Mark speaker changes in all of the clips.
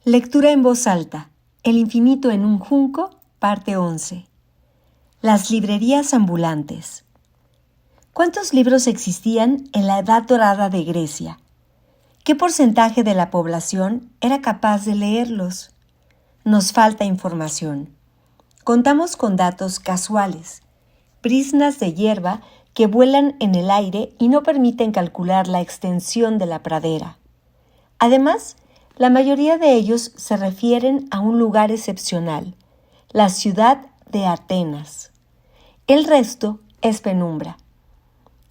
Speaker 1: Lectura en voz alta. El infinito en un junco, parte 11. Las librerías ambulantes. ¿Cuántos libros existían en la Edad Dorada de Grecia? ¿Qué porcentaje de la población era capaz de leerlos? Nos falta información. Contamos con datos casuales, briznas de hierba que vuelan en el aire y no permiten calcular la extensión de la pradera. Además, la mayoría de ellos se refieren a un lugar excepcional, la ciudad de Atenas. El resto es penumbra.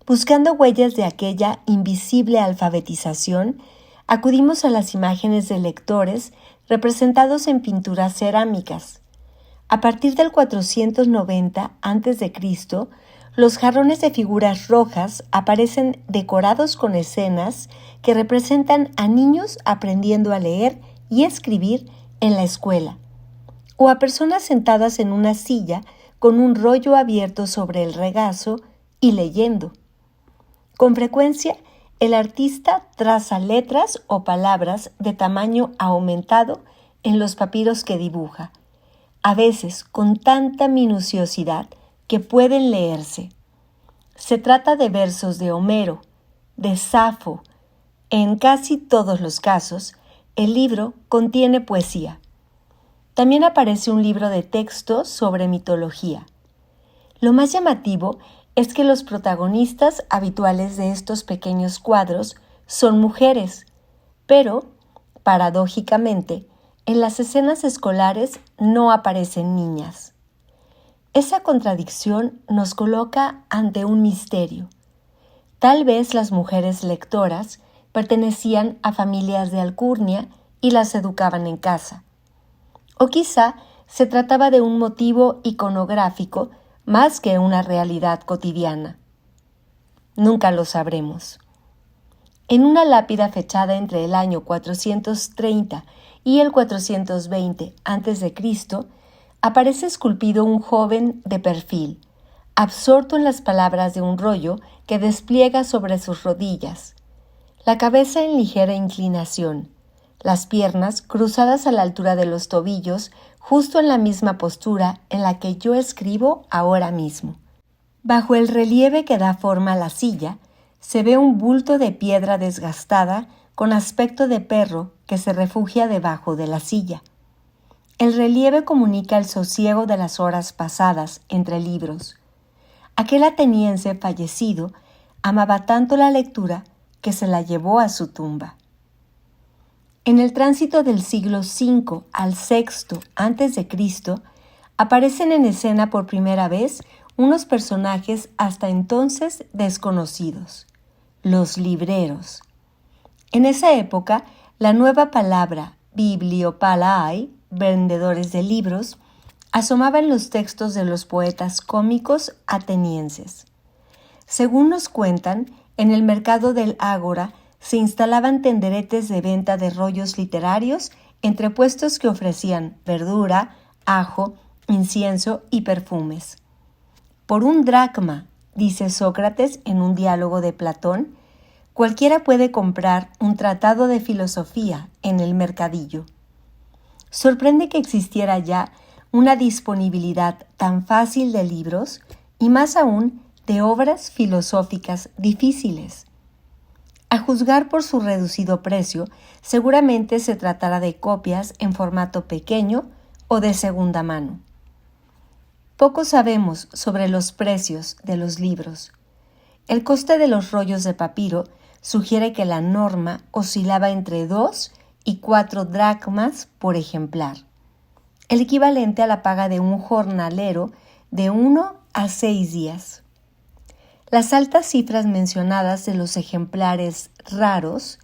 Speaker 1: Buscando huellas de aquella invisible alfabetización, acudimos a las imágenes de lectores representados en pinturas cerámicas. A partir del 490 a.C., los jarrones de figuras rojas aparecen decorados con escenas que representan a niños aprendiendo a leer y escribir en la escuela, o a personas sentadas en una silla con un rollo abierto sobre el regazo y leyendo. Con frecuencia, el artista traza letras o palabras de tamaño aumentado en los papiros que dibuja, a veces con tanta minuciosidad que pueden leerse. Se trata de versos de Homero, de Safo. En casi todos los casos, el libro contiene poesía. También aparece un libro de texto sobre mitología. Lo más llamativo es que los protagonistas habituales de estos pequeños cuadros son mujeres, pero, paradójicamente, en las escenas escolares no aparecen niñas. Esa contradicción nos coloca ante un misterio. Tal vez las mujeres lectoras pertenecían a familias de alcurnia y las educaban en casa. O quizá se trataba de un motivo iconográfico más que una realidad cotidiana. Nunca lo sabremos. En una lápida fechada entre el año 430 y el 420 a.C., aparece esculpido un joven de perfil, absorto en las palabras de un rollo que despliega sobre sus rodillas, la cabeza en ligera inclinación, las piernas cruzadas a la altura de los tobillos, justo en la misma postura en la que yo escribo ahora mismo. Bajo el relieve que da forma a la silla, se ve un bulto de piedra desgastada con aspecto de perro que se refugia debajo de la silla. El relieve comunica el sosiego de las horas pasadas entre libros. Aquel ateniense fallecido amaba tanto la lectura que se la llevó a su tumba. En el tránsito del siglo V al VI a.C., aparecen en escena por primera vez unos personajes hasta entonces desconocidos, los libreros. En esa época, la nueva palabra bibliopalae, vendedores de libros, asomaba en los textos de los poetas cómicos atenienses. Según nos cuentan, en el mercado del Ágora se instalaban tenderetes de venta de rollos literarios entre puestos que ofrecían verdura, ajo, incienso y perfumes. Por un dracma, dice Sócrates en un diálogo de Platón, cualquiera puede comprar un tratado de filosofía en el mercadillo. Sorprende que existiera ya una disponibilidad tan fácil de libros y más aún de obras filosóficas difíciles. A juzgar por su reducido precio, seguramente se tratará de copias en formato pequeño o de segunda mano. Poco sabemos sobre los precios de los libros. El coste de los rollos de papiro sugiere que la norma oscilaba entre 2 y 4 dracmas por ejemplar, el equivalente a la paga de un jornalero de 1 a 6 días. Las altas cifras mencionadas de los ejemplares raros,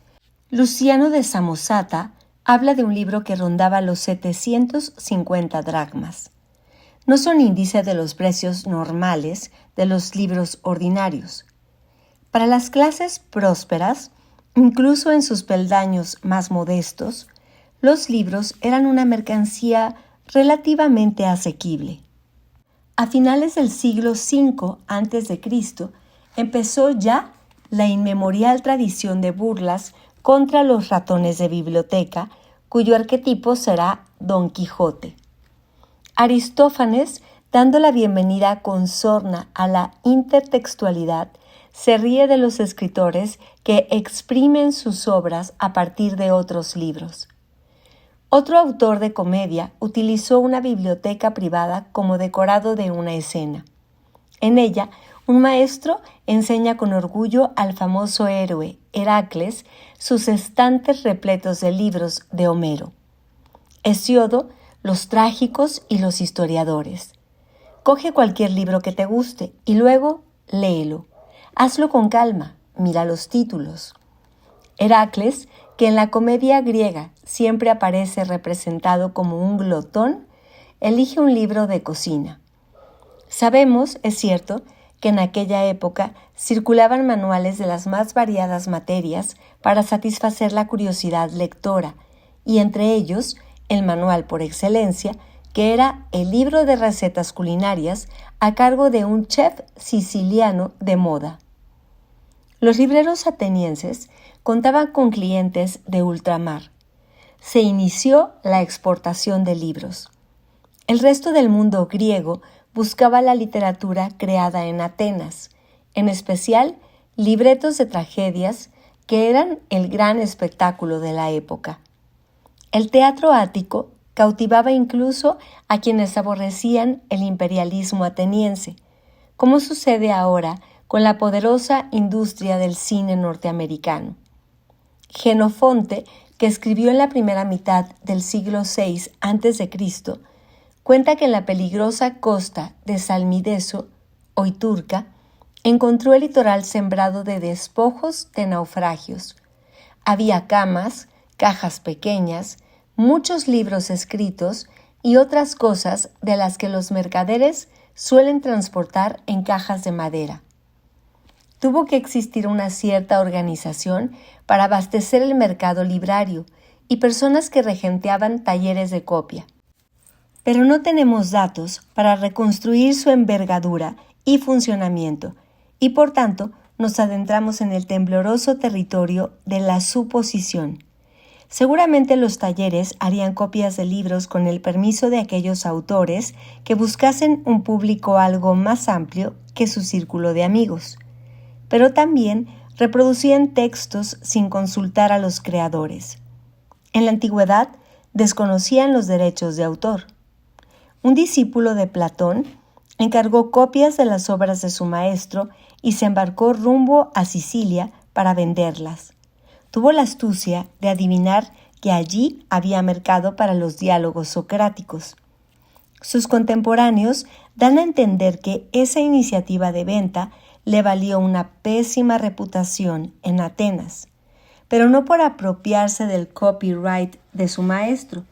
Speaker 1: Luciano de Samosata habla de un libro que rondaba los 750 dracmas. No son índice de los precios normales de los libros ordinarios. Para las clases prósperas, incluso en sus peldaños más modestos, los libros eran una mercancía relativamente asequible. A finales del siglo V a.C. empezó ya la inmemorial tradición de burlas contra los ratones de biblioteca cuyo arquetipo será Don Quijote. Aristófanes, dando la bienvenida con sorna a la intertextualidad, se ríe de los escritores que exprimen sus obras a partir de otros libros. Otro autor de comedia utilizó una biblioteca privada como decorado de una escena. En ella, un maestro enseña con orgullo al famoso héroe Heracles sus estantes repletos de libros de Homero. Hesíodo, los trágicos y los historiadores. Coge cualquier libro que te guste y luego léelo. Hazlo con calma, mira los títulos. Heracles, que en la comedia griega siempre aparece representado como un glotón, elige un libro de cocina. Sabemos, es cierto, que en aquella época circulaban manuales de las más variadas materias para satisfacer la curiosidad lectora, y entre ellos el manual por excelencia, que era el libro de recetas culinarias a cargo de un chef siciliano de moda. Los libreros atenienses contaban con clientes de ultramar. Se inició la exportación de libros. El resto del mundo griego buscaba la literatura creada en Atenas, en especial libretos de tragedias que eran el gran espectáculo de la época. El teatro ático cautivaba incluso a quienes aborrecían el imperialismo ateniense, como sucede ahora con la poderosa industria del cine norteamericano. Genofonte, que escribió en la primera mitad del siglo VI a.C., cuenta que en la peligrosa costa de Salmideso, hoy Turca, encontró el litoral sembrado de despojos de naufragios. Había camas, cajas pequeñas, muchos libros escritos y otras cosas de las que los mercaderes suelen transportar en cajas de madera. Tuvo que existir una cierta organización para abastecer el mercado librario y personas que regenteaban talleres de copia. Pero no tenemos datos para reconstruir su envergadura y funcionamiento, y por tanto nos adentramos en el tembloroso territorio de la suposición. Seguramente los talleres harían copias de libros con el permiso de aquellos autores que buscasen un público algo más amplio que su círculo de amigos, pero también reproducían textos sin consultar a los creadores. En la antigüedad desconocían los derechos de autor. Un discípulo de Platón encargó copias de las obras de su maestro y se embarcó rumbo a Sicilia para venderlas. Tuvo la astucia de adivinar que allí había mercado para los diálogos socráticos. Sus contemporáneos dan a entender que esa iniciativa de venta le valió una pésima reputación en Atenas, pero no por apropiarse del copyright de su maestro,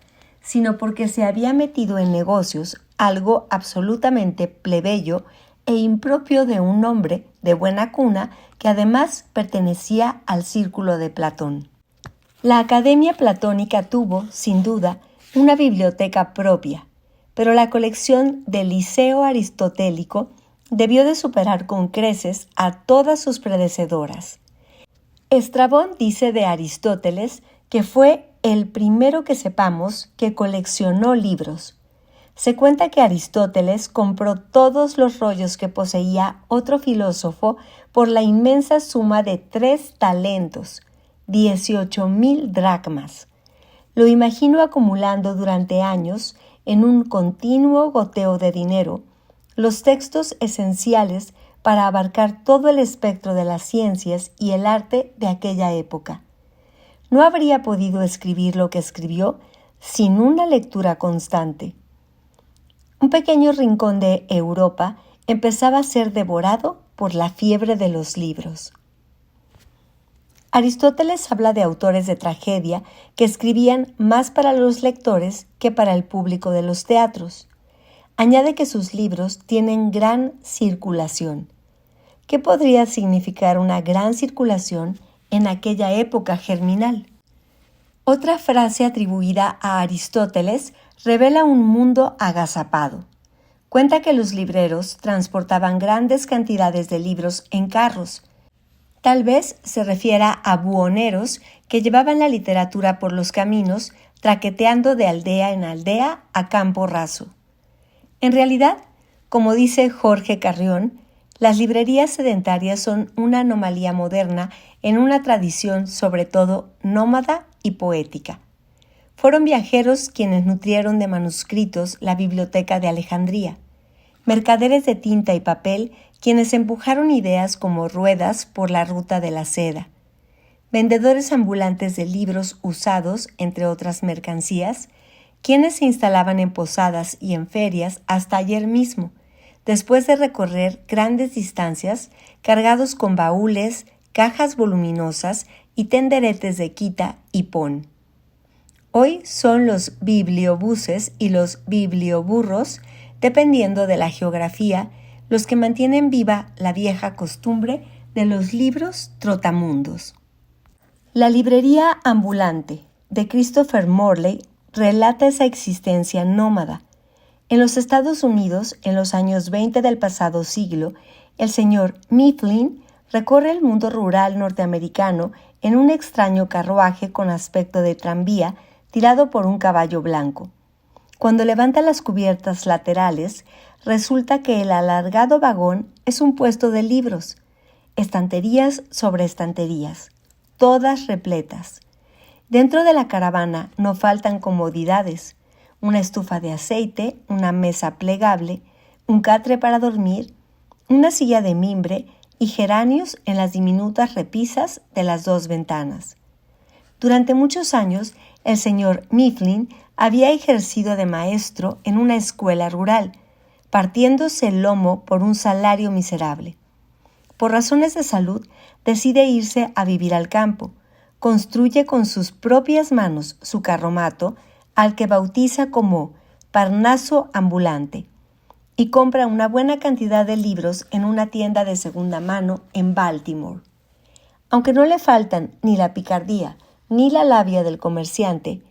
Speaker 1: sino porque se había metido en negocios, algo absolutamente plebeyo e impropio de un hombre de buena cuna que además pertenecía al círculo de Platón. La Academia Platónica tuvo, sin duda, una biblioteca propia, pero la colección del Liceo Aristotélico debió de superar con creces a todas sus predecedoras. Estrabón dice de Aristóteles que fue el primero que sepamos que coleccionó libros. Se cuenta que Aristóteles compró todos los rollos que poseía otro filósofo por la inmensa suma de 3 talentos, 18,000 dracmas. Lo imagino acumulando durante años, en un continuo goteo de dinero, los textos esenciales para abarcar todo el espectro de las ciencias y el arte de aquella época. No habría podido escribir lo que escribió sin una lectura constante. Un pequeño rincón de Europa empezaba a ser devorado por la fiebre de los libros. Aristóteles habla de autores de tragedia que escribían más para los lectores que para el público de los teatros. Añade que sus libros tienen gran circulación. ¿Qué podría significar una gran circulación en aquella época germinal? Otra frase atribuida a Aristóteles revela un mundo agazapado. Cuenta que los libreros transportaban grandes cantidades de libros en carros. Tal vez se refiera a buhoneros que llevaban la literatura por los caminos, traqueteando de aldea en aldea a campo raso. En realidad, como dice Jorge Carrión, las librerías sedentarias son una anomalía moderna en una tradición sobre todo nómada y poética. Fueron viajeros quienes nutrieron de manuscritos la biblioteca de Alejandría, mercaderes de tinta y papel quienes empujaron ideas como ruedas por la ruta de la seda, vendedores ambulantes de libros usados, entre otras mercancías, quienes se instalaban en posadas y en ferias hasta ayer mismo, después de recorrer grandes distancias cargados con baúles, cajas voluminosas y tenderetes de quita y pon. Hoy son los bibliobuses y los biblioburros, dependiendo de la geografía, los que mantienen viva la vieja costumbre de los libros trotamundos. La librería ambulante de Christopher Morley relata esa existencia nómada. En los Estados Unidos, en los años 20 del pasado siglo, el señor Mifflin recorre el mundo rural norteamericano en un extraño carruaje con aspecto de tranvía tirado por un caballo blanco. Cuando levanta las cubiertas laterales, resulta que el alargado vagón es un puesto de libros, estanterías sobre estanterías, todas repletas. Dentro de la caravana no faltan comodidades, una estufa de aceite, una mesa plegable, un catre para dormir, una silla de mimbre y geranios en las diminutas repisas de las dos ventanas. Durante muchos años, el señor Mifflin había ejercido de maestro en una escuela rural, partiéndose el lomo por un salario miserable. Por razones de salud, decide irse a vivir al campo. Construye con sus propias manos su carromato, al que bautiza como Parnaso ambulante, y compra una buena cantidad de libros en una tienda de segunda mano en Baltimore. Aunque no le faltan ni la picardía ni la labia del comerciante,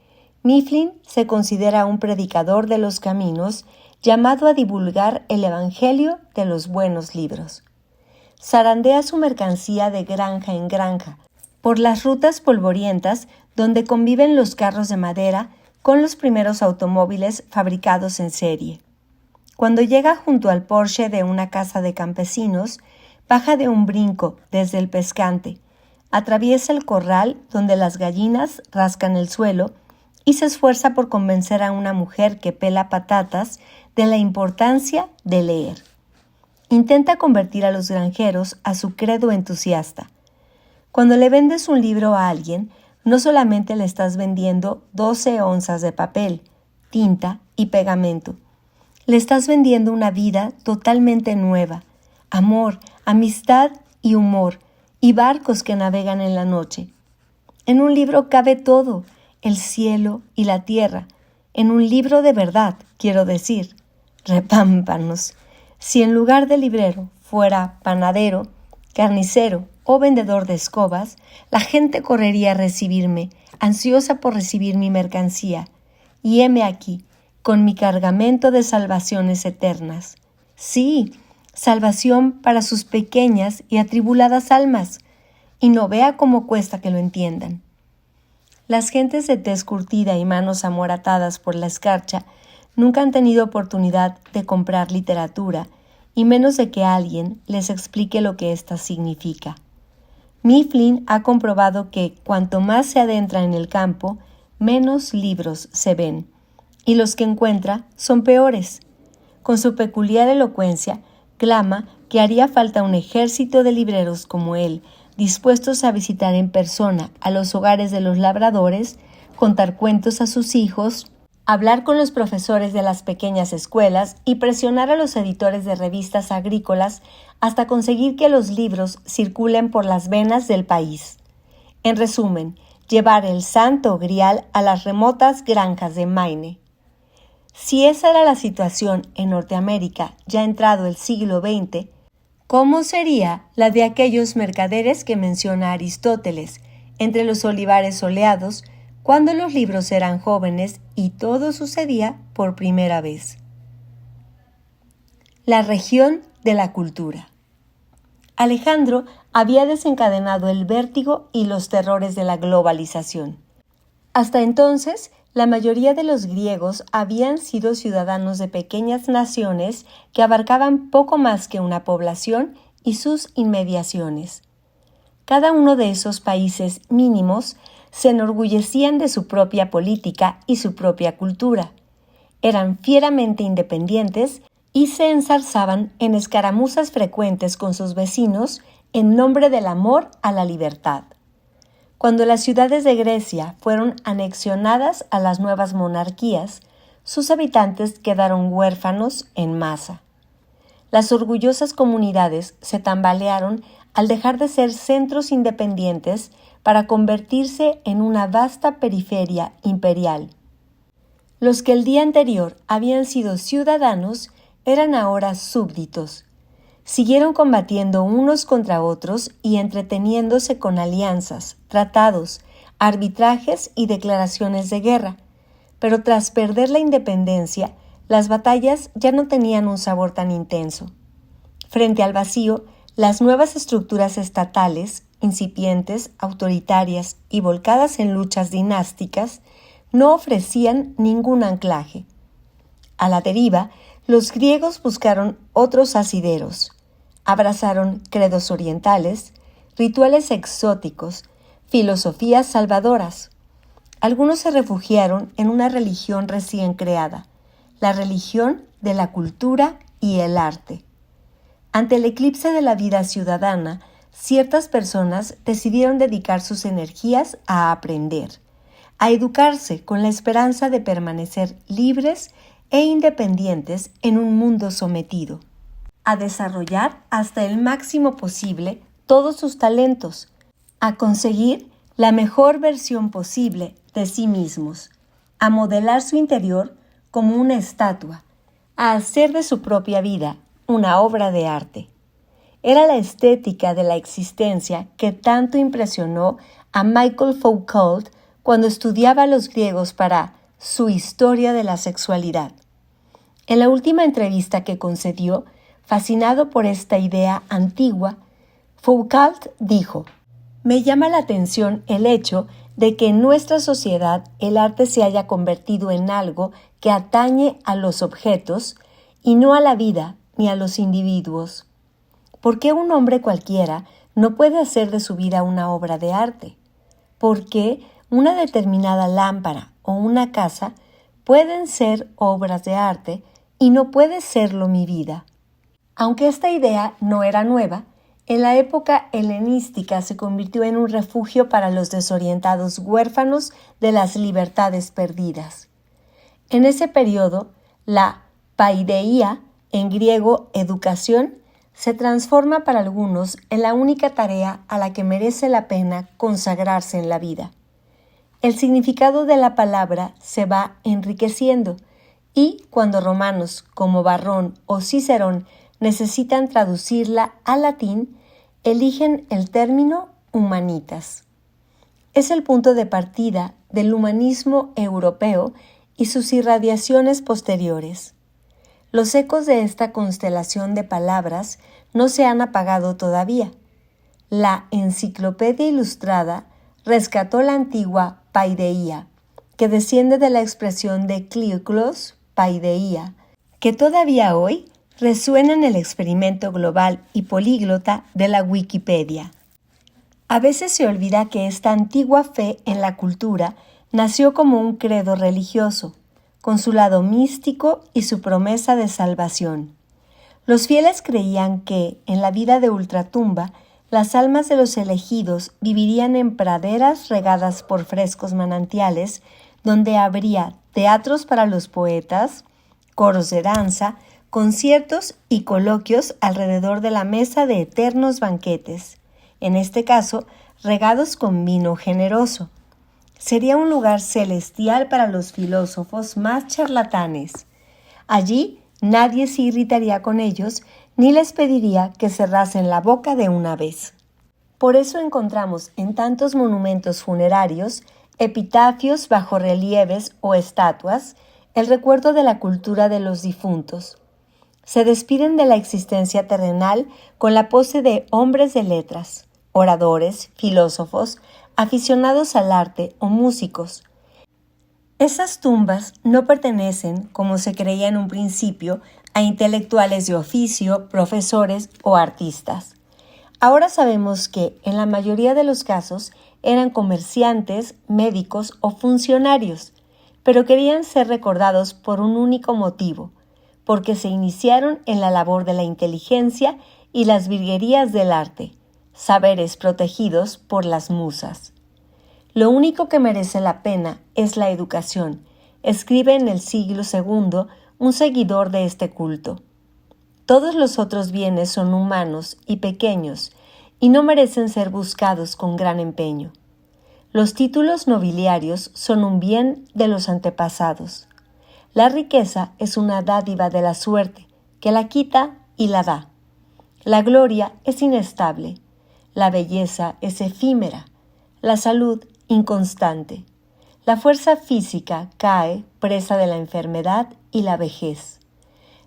Speaker 1: Mifflin se considera un predicador de los caminos llamado a divulgar el evangelio de los buenos libros. Zarandea su mercancía de granja en granja, por las rutas polvorientas donde conviven los carros de madera con los primeros automóviles fabricados en serie. Cuando llega junto al porche de una casa de campesinos, baja de un brinco desde el pescante, atraviesa el corral donde las gallinas rascan el suelo y se esfuerza por convencer a una mujer que pela patatas de la importancia de leer. Intenta convertir a los granjeros a su credo entusiasta. Cuando le vendes un libro a alguien, no solamente le estás vendiendo 12 onzas de papel, tinta y pegamento. Le estás vendiendo una vida totalmente nueva, amor, amistad y humor, y barcos que navegan en la noche. En un libro cabe todo, el cielo y la tierra. En un libro de verdad, quiero decir. Repámpanos. Si en lugar de librero fuera panadero, carnicero o vendedor de escobas, la gente correría a recibirme, ansiosa por recibir mi mercancía. Y heme aquí, con mi cargamento de salvaciones eternas. Sí, salvación para sus pequeñas y atribuladas almas. Y no vea cómo cuesta que lo entiendan. Las gentes de tez curtida y manos amoratadas por la escarcha nunca han tenido oportunidad de comprar literatura, y menos de que alguien les explique lo que ésta significa. Mifflin ha comprobado que cuanto más se adentra en el campo, menos libros se ven, y los que encuentra son peores. Con su peculiar elocuencia, clama que haría falta un ejército de libreros como él, dispuestos a visitar en persona a los hogares de los labradores, contar cuentos a sus hijos, hablar con los profesores de las pequeñas escuelas y presionar a los editores de revistas agrícolas hasta conseguir que los libros circulen por las venas del país. En resumen, llevar el santo grial a las remotas granjas de Maine. Si esa era la situación en Norteamérica ya entrado el siglo XX, ¿cómo sería la de aquellos mercaderes que menciona Aristóteles, entre los olivares soleados, cuando los libros eran jóvenes y todo sucedía por primera vez? La región de la cultura. Alejandro había desencadenado el vértigo y los terrores de la globalización. Hasta entonces, La mayoría de los griegos habían sido ciudadanos de pequeñas naciones que abarcaban poco más que una población y sus inmediaciones. Cada uno de esos países mínimos se enorgullecían de su propia política y su propia cultura. Eran fieramente independientes y se enzarzaban en escaramuzas frecuentes con sus vecinos en nombre del amor a la libertad. Cuando las ciudades de Grecia fueron anexionadas a las nuevas monarquías, sus habitantes quedaron huérfanos en masa. Las orgullosas comunidades se tambalearon al dejar de ser centros independientes para convertirse en una vasta periferia imperial. Los que el día anterior habían sido ciudadanos eran ahora súbditos. Siguieron combatiendo unos contra otros y entreteniéndose con alianzas, tratados, arbitrajes y declaraciones de guerra. Pero tras perder la independencia, las batallas ya no tenían un sabor tan intenso. Frente al vacío, las nuevas estructuras estatales, incipientes, autoritarias y volcadas en luchas dinásticas, no ofrecían ningún anclaje. A la deriva, los griegos buscaron otros asideros. Abrazaron credos orientales, rituales exóticos, filosofías salvadoras. Algunos se refugiaron en una religión recién creada, la religión de la cultura y el arte. Ante el eclipse de la vida ciudadana, ciertas personas decidieron dedicar sus energías a aprender, a educarse con la esperanza de permanecer libres e independientes en un mundo sometido, a desarrollar hasta el máximo posible todos sus talentos, a conseguir la mejor versión posible de sí mismos, a modelar su interior como una estatua, a hacer de su propia vida una obra de arte. Era la estética de la existencia que tanto impresionó a Michel Foucault cuando estudiaba a los griegos para su Historia de la Sexualidad. En la última entrevista que concedió, fascinado por esta idea antigua, Foucault dijo: «Me llama la atención el hecho de que en nuestra sociedad el arte se haya convertido en algo que atañe a los objetos y no a la vida ni a los individuos. ¿Por qué un hombre cualquiera no puede hacer de su vida una obra de arte? ¿Por qué una determinada lámpara o una casa pueden ser obras de arte y no puede serlo mi vida?» Aunque esta idea no era nueva, en la época helenística se convirtió en un refugio para los desorientados huérfanos de las libertades perdidas. En ese periodo, la paideia, en griego educación, se transforma para algunos en la única tarea a la que merece la pena consagrarse en la vida. El significado de la palabra se va enriqueciendo y cuando romanos como Varrón o Cicerón necesitan traducirla al latín, eligen el término humanitas. Es el punto de partida del humanismo europeo y sus irradiaciones posteriores. Los ecos de esta constelación de palabras no se han apagado todavía. La Enciclopedia Ilustrada rescató la antigua paideia, que desciende de la expresión de Cleoclos, paideia, que todavía hoy resuena en el experimento global y políglota de la Wikipedia. A veces se olvida que esta antigua fe en la cultura nació como un credo religioso, con su lado místico y su promesa de salvación. Los fieles creían que, en la vida de ultratumba, las almas de los elegidos vivirían en praderas regadas por frescos manantiales, donde habría teatros para los poetas, coros de danza, conciertos y coloquios alrededor de la mesa de eternos banquetes, en este caso, regados con vino generoso. Sería un lugar celestial para los filósofos más charlatanes. Allí nadie se irritaría con ellos ni les pediría que cerrasen la boca de una vez. Por eso encontramos en tantos monumentos funerarios, epitafios, bajorrelieves o estatuas, el recuerdo de la cultura de los difuntos. Se despiden de la existencia terrenal con la pose de hombres de letras, oradores, filósofos, aficionados al arte o músicos. Esas tumbas no pertenecen, como se creía en un principio, a intelectuales de oficio, profesores o artistas. Ahora sabemos que, en la mayoría de los casos, eran comerciantes, médicos o funcionarios, pero querían ser recordados por un único motivo, porque se iniciaron en la labor de la inteligencia y las virguerías del arte, saberes protegidos por las musas. Lo único que merece la pena es la educación, escribe en el siglo II un seguidor de este culto. Todos los otros bienes son humanos y pequeños y no merecen ser buscados con gran empeño. Los títulos nobiliarios son un bien de los antepasados. La riqueza es una dádiva de la suerte, que la quita y la da. La gloria es inestable, la belleza es efímera, la salud inconstante. La fuerza física cae presa de la enfermedad y la vejez.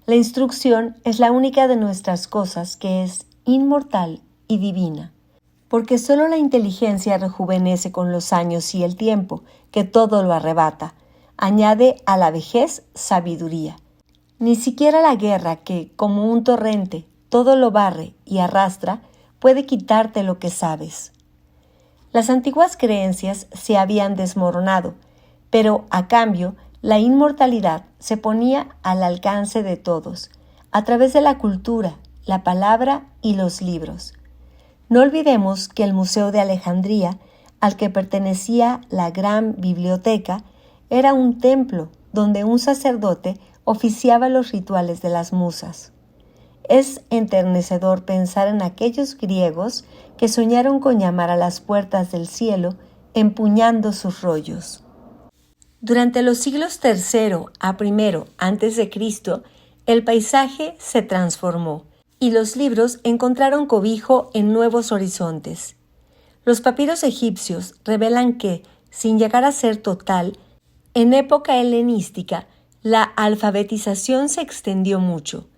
Speaker 1: La instrucción es la única de nuestras cosas que es inmortal y divina, porque solo la inteligencia rejuvenece con los años y el tiempo, que todo lo arrebata. Añade a la vejez sabiduría. Ni siquiera la guerra que, como un torrente, todo lo barre y arrastra, puede quitarte lo que sabes. Las antiguas creencias se habían desmoronado, pero a cambio la inmortalidad se ponía al alcance de todos, a través de la cultura, la palabra y los libros. No olvidemos que el Museo de Alejandría, al que pertenecía la gran biblioteca, era un templo donde un sacerdote oficiaba los rituales de las musas. Es enternecedor pensar en aquellos griegos que soñaron con llamar a las puertas del cielo empuñando sus rollos. Durante los siglos III a I a.C., el paisaje se transformó y los libros encontraron cobijo en nuevos horizontes. Los papiros egipcios revelan que, sin llegar a ser total, en época helenística, la alfabetización se extendió mucho,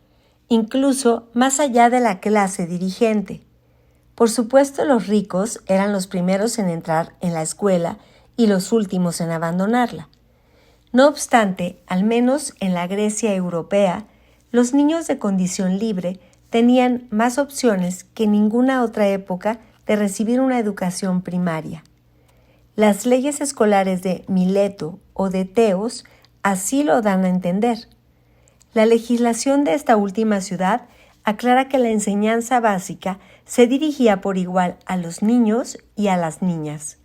Speaker 1: incluso más allá de la clase dirigente. Por supuesto, los ricos eran los primeros en entrar en la escuela y los últimos en abandonarla. No obstante, al menos en la Grecia europea, los niños de condición libre tenían más opciones que en ninguna otra época de recibir una educación primaria. Las leyes escolares de Mileto o de Teos así lo dan a entender. La legislación de esta última ciudad aclara que la enseñanza básica se dirigía por igual a los niños y a las niñas,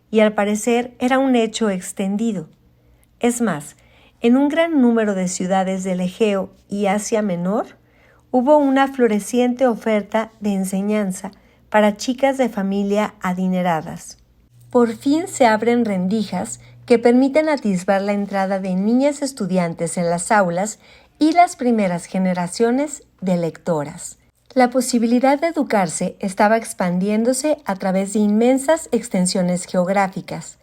Speaker 1: y al parecer era un hecho extendido. Es más, en un gran número de ciudades del Egeo y Asia Menor, hubo una floreciente oferta de enseñanza para chicas de familia adineradas. Por fin se abren rendijas que permiten atisbar la entrada de niñas estudiantes en las aulas y las primeras generaciones de lectoras. La posibilidad de educarse estaba expandiéndose a través de inmensas extensiones geográficas.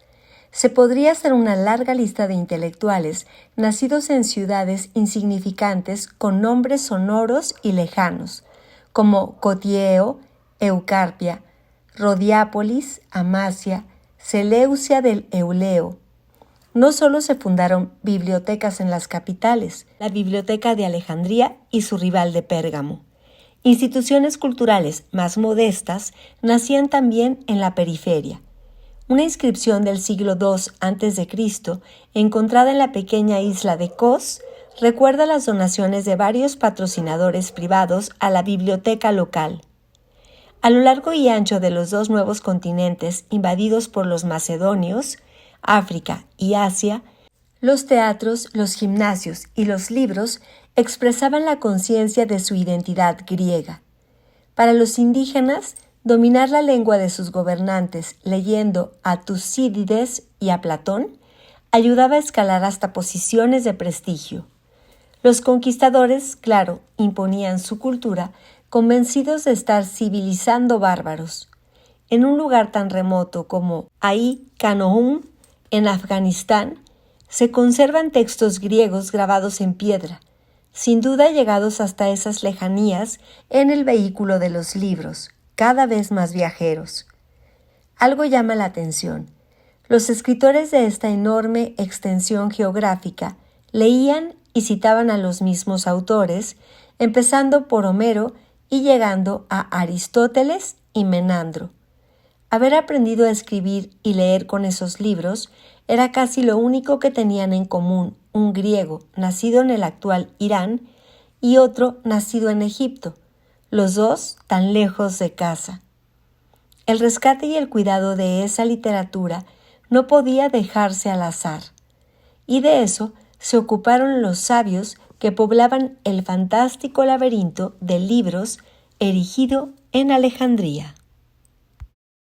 Speaker 1: Se podría hacer una larga lista de intelectuales nacidos en ciudades insignificantes con nombres sonoros y lejanos, como Cotieo, Eucarpia, Rodiápolis, Amasia, Seleucia del Euleo. No solo se fundaron bibliotecas en las capitales, la Biblioteca de Alejandría y su rival de Pérgamo. Instituciones culturales más modestas nacían también en la periferia. Una inscripción del siglo II a.C., encontrada en la pequeña isla de Kos, recuerda las donaciones de varios patrocinadores privados a la biblioteca local. A lo largo y ancho de los dos nuevos continentes invadidos por los macedonios, África y Asia, los teatros, los gimnasios y los libros expresaban la conciencia de su identidad griega. Para los indígenas, dominar la lengua de sus gobernantes leyendo a Tucídides y a Platón ayudaba a escalar hasta posiciones de prestigio. Los conquistadores, claro, imponían su cultura, convencidos de estar civilizando bárbaros. En un lugar tan remoto como Ai-Khanoum, en Afganistán, se conservan textos griegos grabados en piedra, sin duda llegados hasta esas lejanías en el vehículo de los libros, cada vez más viajeros. Algo llama la atención. Los escritores de esta enorme extensión geográfica leían y citaban a los mismos autores, empezando por Homero y llegando a Aristóteles y Menandro. Haber aprendido a escribir y leer con esos libros era casi lo único que tenían en común un griego nacido en el actual Irán y otro nacido en Egipto, los dos tan lejos de casa. El rescate y el cuidado de esa literatura no podía dejarse al azar, y de eso se ocuparon los sabios que poblaban el fantástico laberinto de libros erigido en Alejandría.